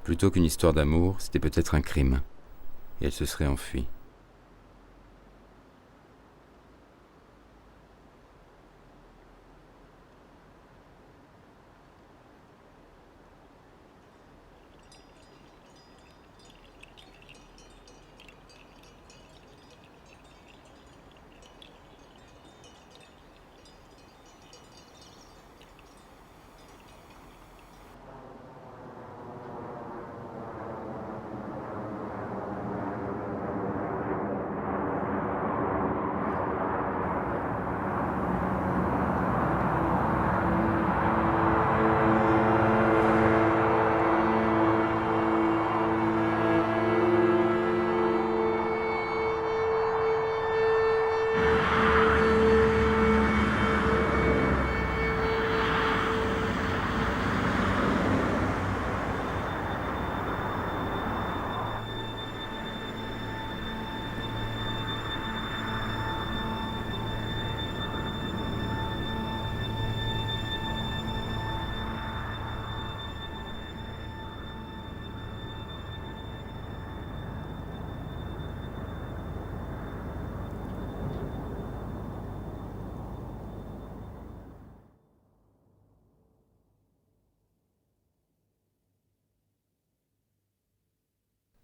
Plutôt qu'une histoire d'amour, c'était peut-être un crime. Et elle se serait enfuie.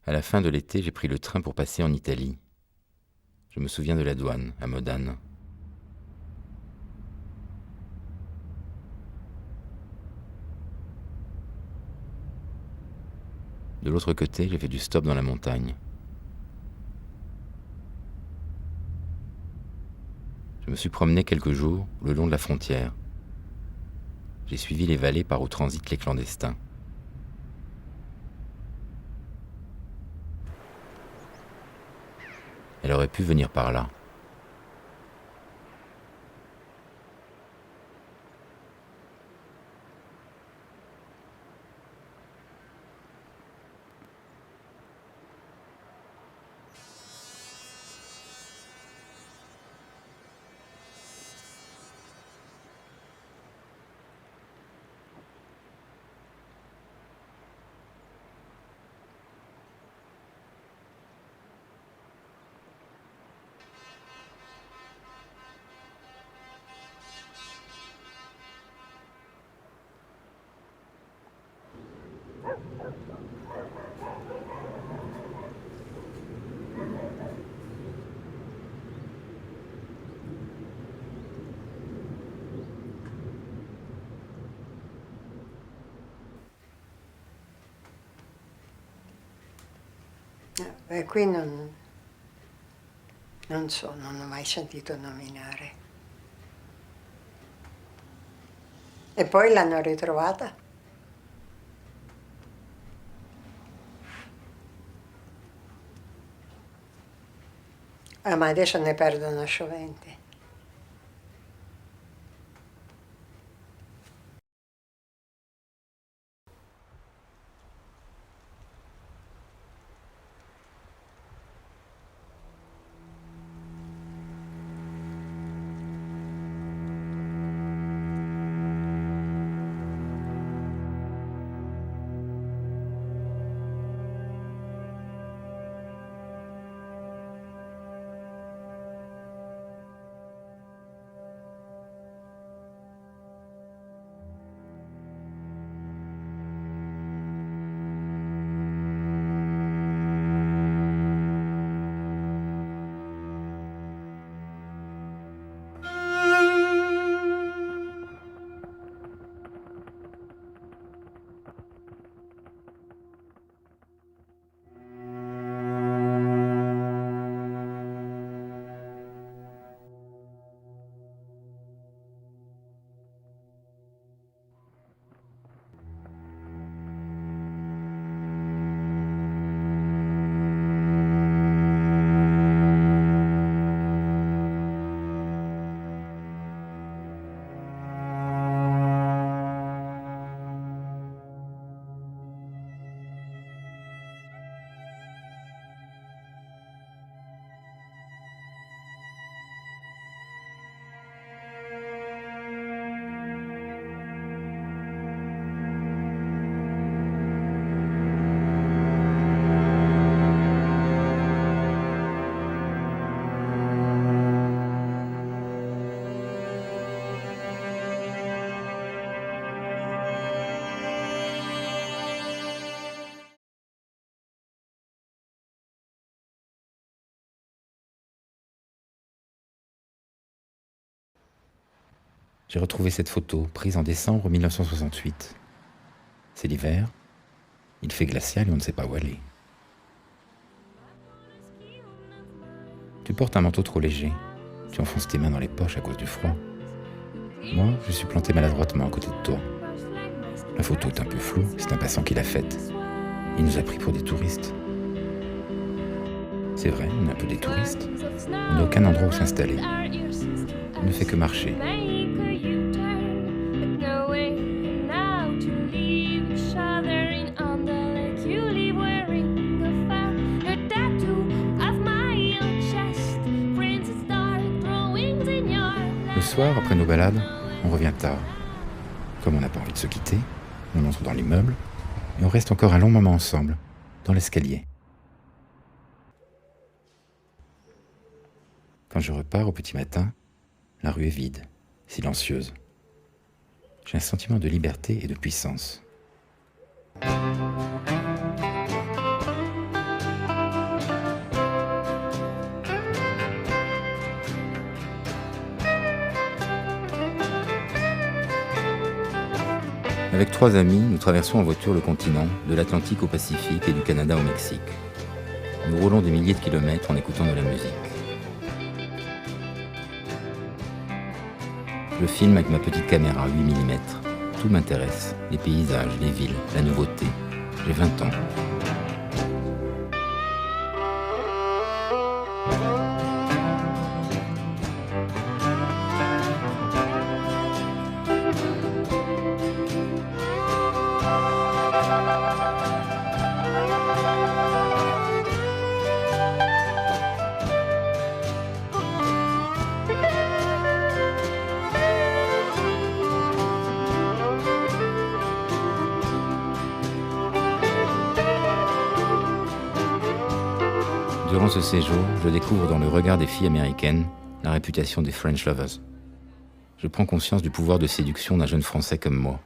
À la fin de l'été, j'ai pris le train pour passer en Italie. Je me souviens de la douane, à Modane. De l'autre côté, j'ai fait du stop dans la montagne. Je me suis promené quelques jours le long de la frontière. J'ai suivi les vallées par où transitent les clandestins. Elle aurait pu venir par là. Qui non so, non ho mai sentito nominare. E poi l'hanno ritrovata? Ma adesso ne perdono sovente. J'ai retrouvé cette photo, prise en décembre 1968. C'est l'hiver, il fait glacial et on ne sait pas où aller. Tu portes un manteau trop léger, tu enfonces tes mains dans les poches à cause du froid. Moi, je suis planté maladroitement à côté de toi. La photo est un peu floue, c'est un passant qui l'a faite. Il nous a pris pour des touristes. C'est vrai, on est un peu des touristes. On n'a aucun endroit où s'installer. On ne fait que marcher. Le soir, après nos balades, on revient tard. Comme on n'a pas envie de se quitter, on entre dans l'immeuble et on reste encore un long moment ensemble, dans l'escalier. Quand je repars au petit matin, la rue est vide, silencieuse. J'ai un sentiment de liberté et de puissance. Avec 3 amis, nous traversons en voiture le continent, de l'Atlantique au Pacifique et du Canada au Mexique. Nous roulons des milliers de kilomètres en écoutant de la musique. Je filme avec ma petite caméra 8 mm. Tout m'intéresse, les paysages, les villes, la nouveauté. J'ai 20 ans. Durant ce séjour, je découvre dans le regard des filles américaines la réputation des French lovers. Je prends conscience du pouvoir de séduction d'un jeune Français comme moi.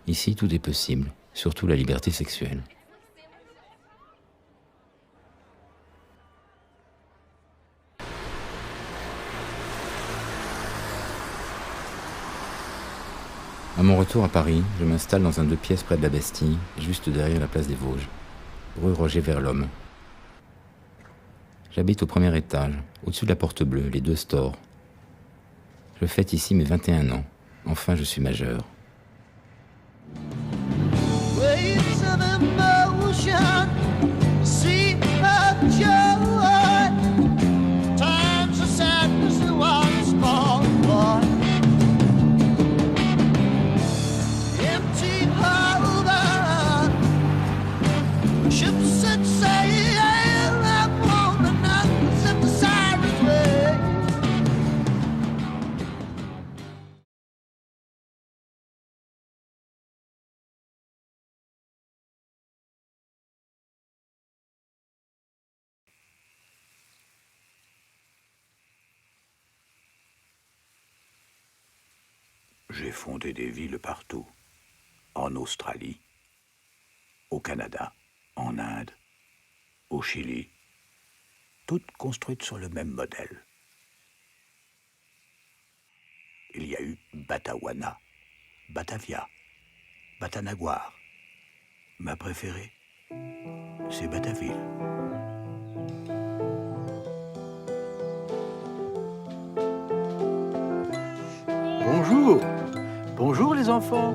Ici, tout est possible, surtout la liberté sexuelle. À mon retour à Paris, je m'installe dans un 2 pièces près de la Bastille, juste derrière la place des Vosges, rue Roger Verlhomme. J'habite au premier étage, au-dessus de la Porte Bleue, les 2 stores. Je fête ici mes 21 ans. Enfin, je suis majeur. J'ai fondé des villes partout. En Australie, au Canada, en Inde, au Chili, toutes construites sur le même modèle. Il y a eu Batawana, Batavia, Batanaguar. Ma préférée, c'est Bataville. Bonjour. Bonjour les enfants.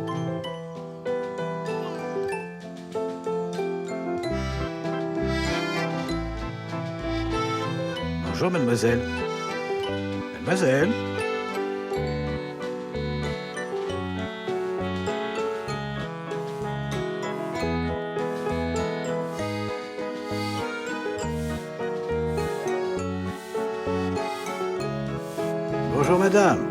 Bonjour mademoiselle. Mademoiselle. Bonjour madame.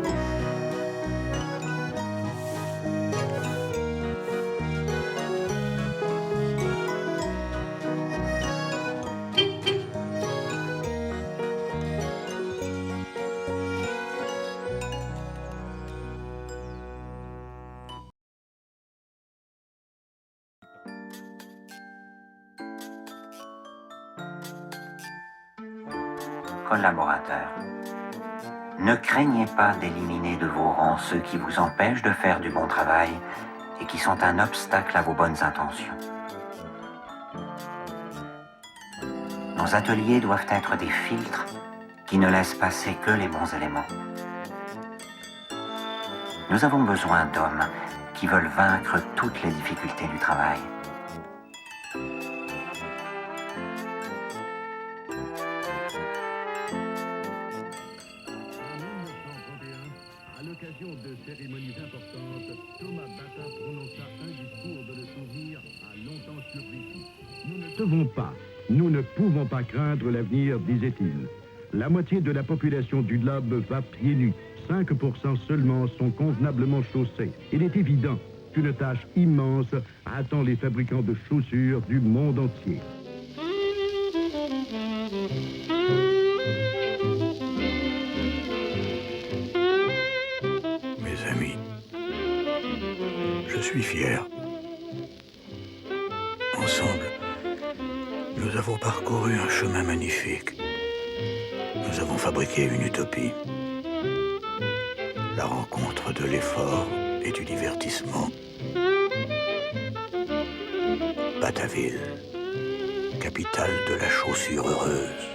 Collaborateur. Ne craignez pas d'éliminer de vos rangs ceux qui vous empêchent de faire du bon travail et qui sont un obstacle à vos bonnes intentions. Nos ateliers doivent être des filtres qui ne laissent passer que les bons éléments. Nous avons besoin d'hommes qui veulent vaincre toutes les difficultés du travail. À l'occasion de cérémonies importantes, Thomas Bata prononça un discours de le souvenir à longtemps survécu. Nous ne pouvons pas craindre l'avenir, disait-il. La moitié de la population du globe va pieds nus. 5% seulement sont convenablement chaussés. Il est évident qu'une tâche immense attend les fabricants de chaussures du monde entier. Mes amis, je suis fier. Ensemble, nous avons parcouru un chemin magnifique. Nous avons fabriqué une utopie. La rencontre de l'effort et du divertissement. Bataville, capitale de la chaussure heureuse.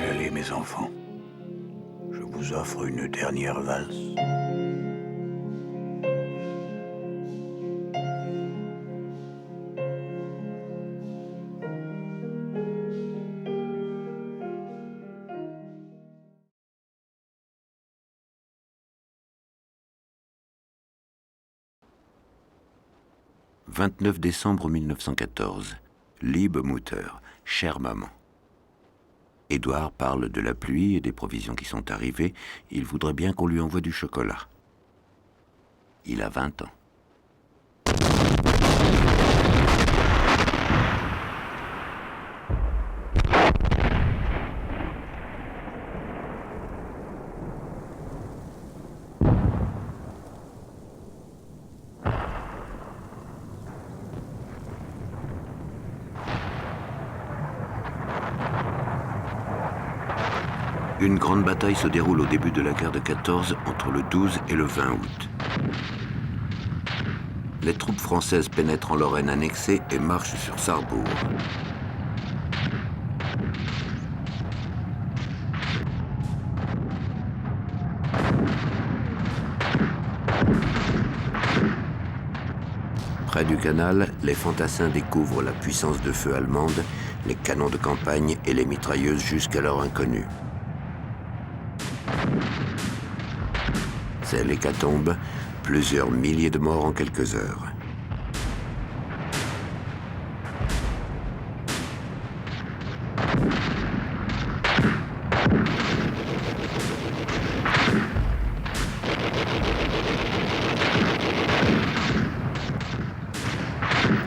Allez, mes enfants, je vous offre une dernière valse. « 29 décembre 1914. Liebe Mutter, chère maman. Édouard parle de la pluie et des provisions qui sont arrivées. Il voudrait bien qu'on lui envoie du chocolat. Il a 20 ans. Une grande bataille se déroule au début de la guerre de 14 entre le 12 et le 20 août. Les troupes françaises pénètrent en Lorraine annexée et marchent sur Sarrebourg. Près du canal, les fantassins découvrent la puissance de feu allemande, les canons de campagne et les mitrailleuses jusqu'alors inconnues. C'est l'hécatombe, plusieurs milliers de morts en quelques heures.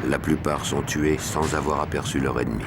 La plupart sont tués sans avoir aperçu leur ennemi.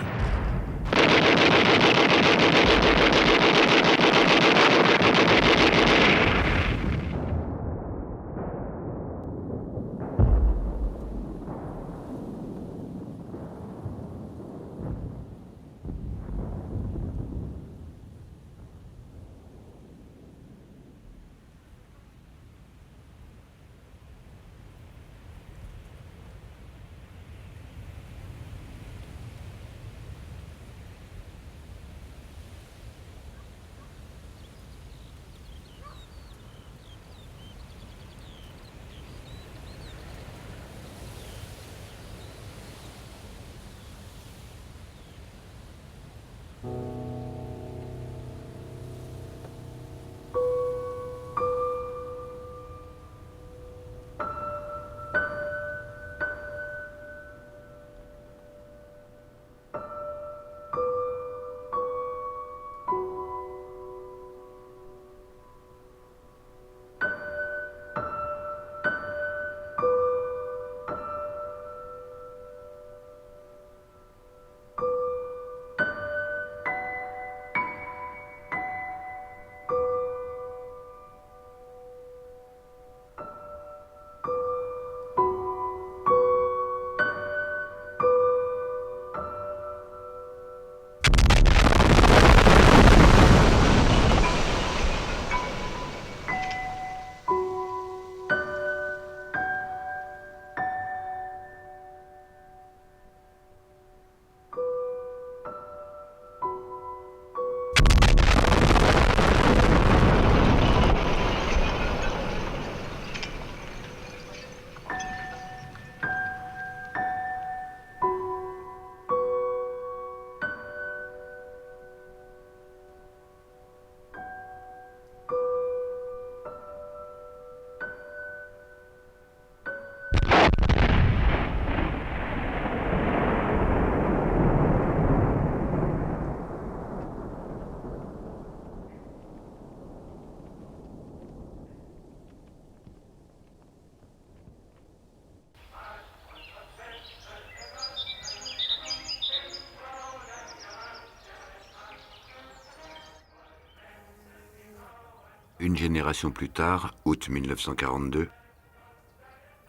Une génération plus tard, août 1942,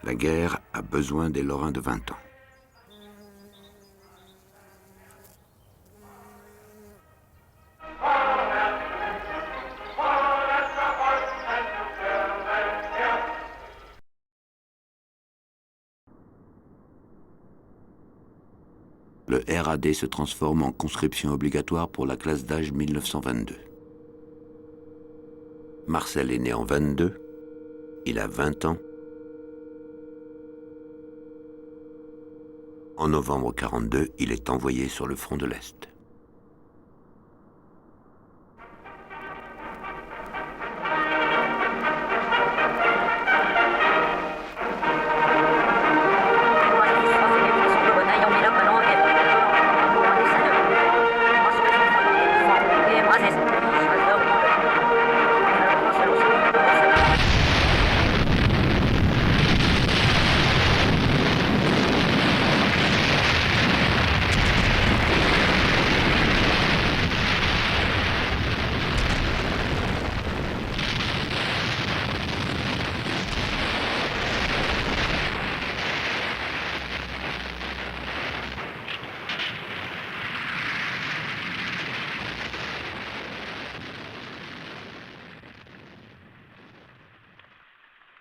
la guerre a besoin des Lorrains de 20 ans. Le RAD se transforme en conscription obligatoire pour la classe d'âge 1922. Marcel est né en 22, il a 20 ans. En novembre 42, il est envoyé sur le front de l'Est.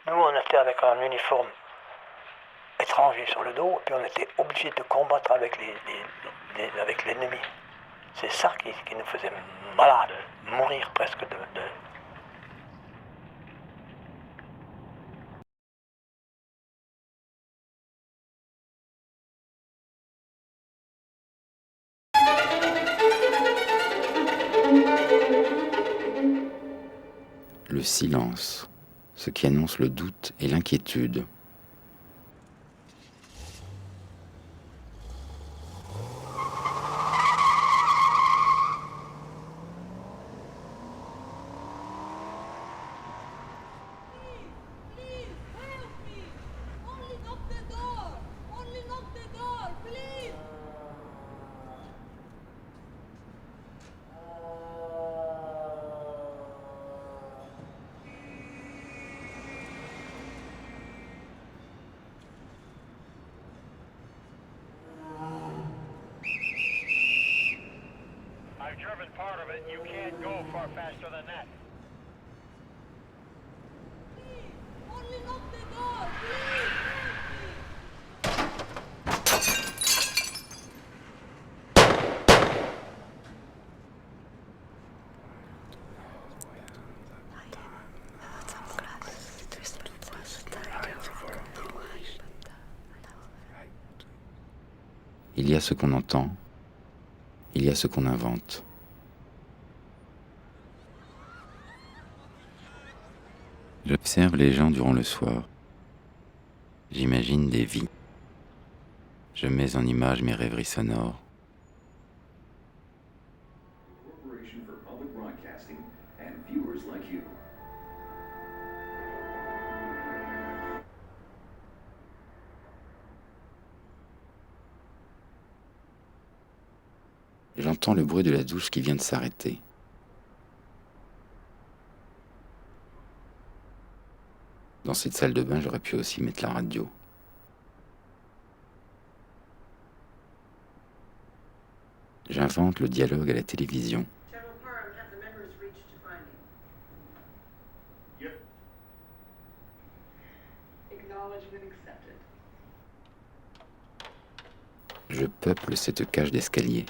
Nous, on était avec un uniforme étranger sur le dos, et puis on était obligé de combattre avec l'ennemi. C'est ça qui nous faisait malade, mourir presque de... Le silence, ce qui annonce le doute et l'inquiétude. Part of it, you can't go far faster than that. Only lock the door, Il y a ce qu'on entend, il y a ce qu'on invente. J'observe les gens durant le soir. J'imagine des vies. Je mets en image mes rêveries sonores. J'entends le bruit de la douche qui vient de s'arrêter. Dans cette salle de bain, j'aurais pu aussi mettre la radio. J'invente le dialogue à la télévision. Je peuple cette cage d'escalier.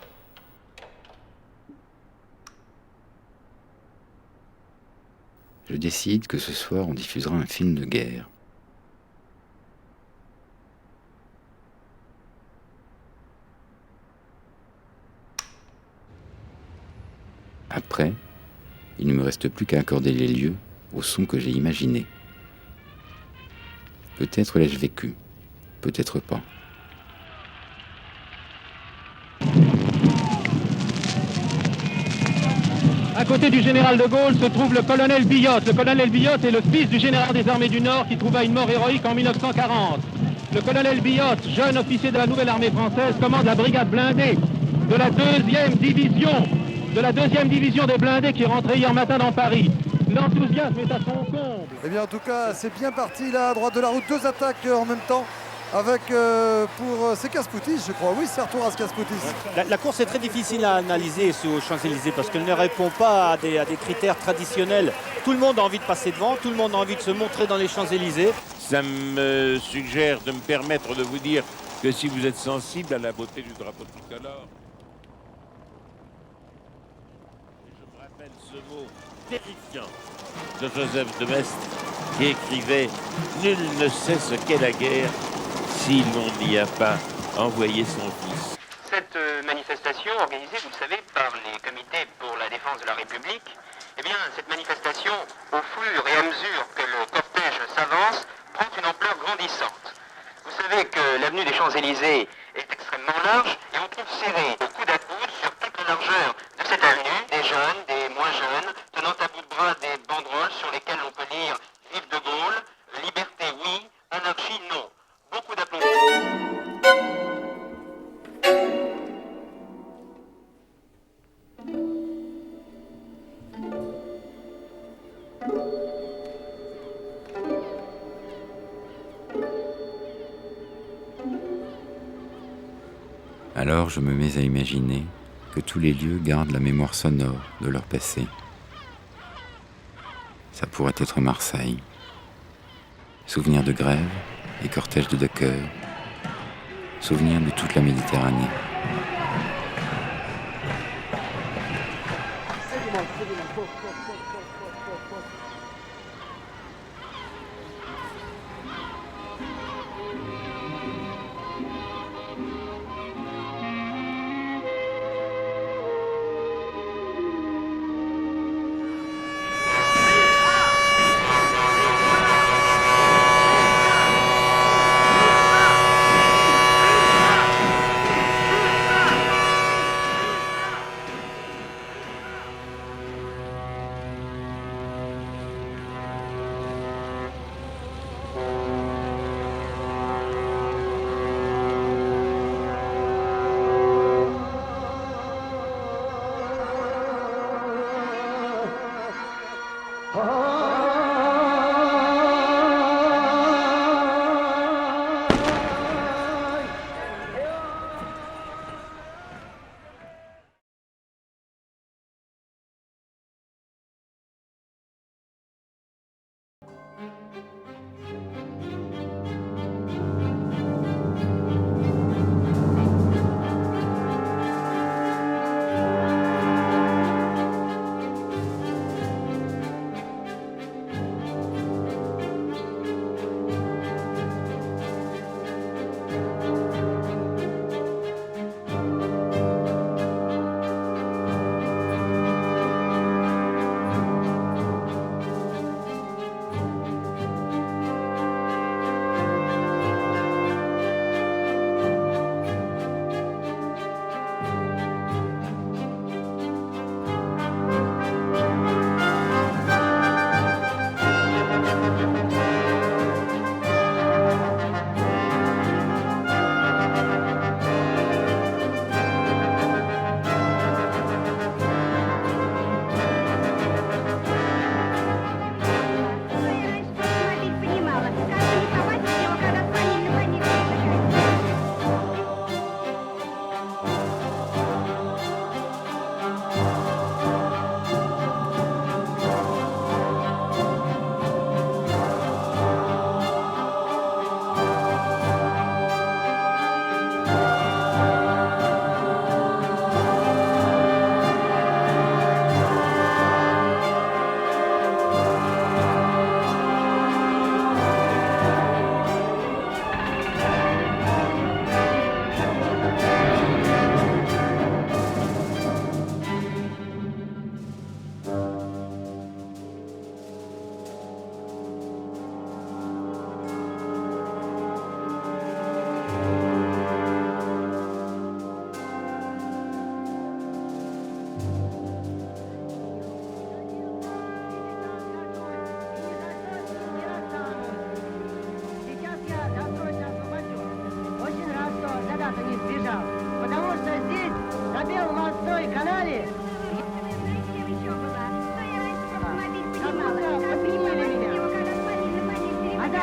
Je décide que ce soir on diffusera un film de guerre. Après, il ne me reste plus qu'à accorder les lieux au son que j'ai imaginé. Peut-être l'ai-je vécu, peut-être pas. À côté du général de Gaulle se trouve le colonel Billotte. Le colonel Billotte est le fils du général des armées du Nord qui trouva une mort héroïque en 1940. Le colonel Billotte, jeune officier de la nouvelle armée française, commande la brigade blindée de la deuxième division des blindés qui est rentrée hier matin dans Paris. L'enthousiasme est à son comble. Eh bien, en tout cas, c'est bien parti là, à droite de la route. 2 attaques en même temps. Avec pour c'est Kaspoutis, je crois. Oui, c'est Arturas Kaspoutis. La course est très difficile à analyser aux Champs-Élysées parce qu'elle ne répond pas à des critères traditionnels. Tout le monde a envie de passer devant, tout le monde a envie de se montrer dans les Champs-Élysées. Ça me suggère de me permettre de vous dire que si vous êtes sensible à la beauté du drapeau tricolore, je me rappelle ce mot terrifiant de Joseph de Maistre qui écrivait « Nul ne sait ce qu'est la guerre si l'on n'y a pas envoyé son fils ». Cette manifestation organisée, vous le savez, par les comités pour la défense de la République, eh bien, cette manifestation, au fur et à mesure que le cortège s'avance, prend une ampleur grandissante. Vous savez que l'avenue des Champs-Élysées est extrêmement large et on trouve serré au coude à coude sur toute la largeur de cette avenue des jeunes, des moins jeunes, tenant à bout de bras des banderoles sur lesquelles on peut lire « Vive de Gaulle »,« Liberté oui »,« Anarchie non ». Beaucoup d'applaudissements. Alors je me mets à imaginer que tous les lieux gardent la mémoire sonore de leur passé. Ça pourrait être Marseille. Souvenir de grève et cortège de dockers. Souvenir de toute la Méditerranée.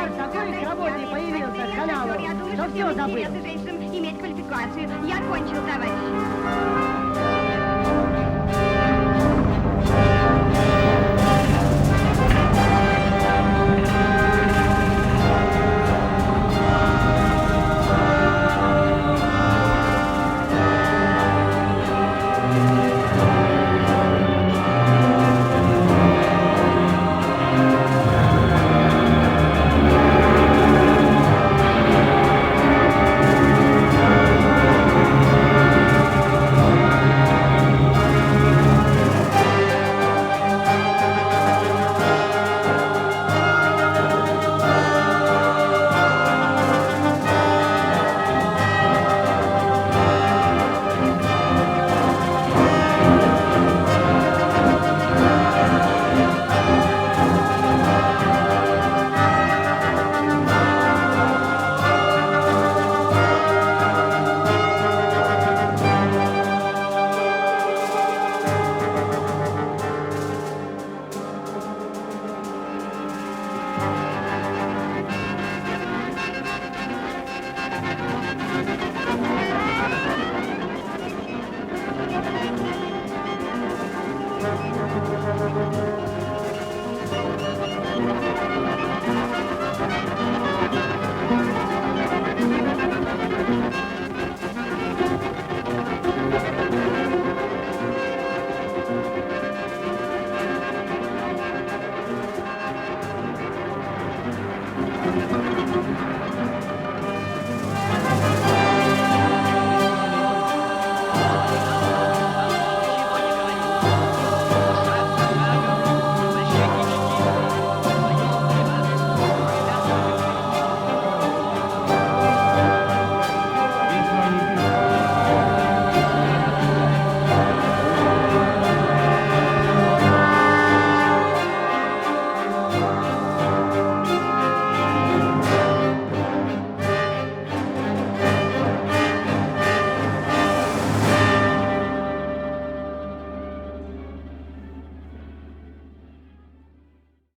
Например, такой свободный появился с канала, что все забыл. Иметь квалификацию. Я кончил, товарищ.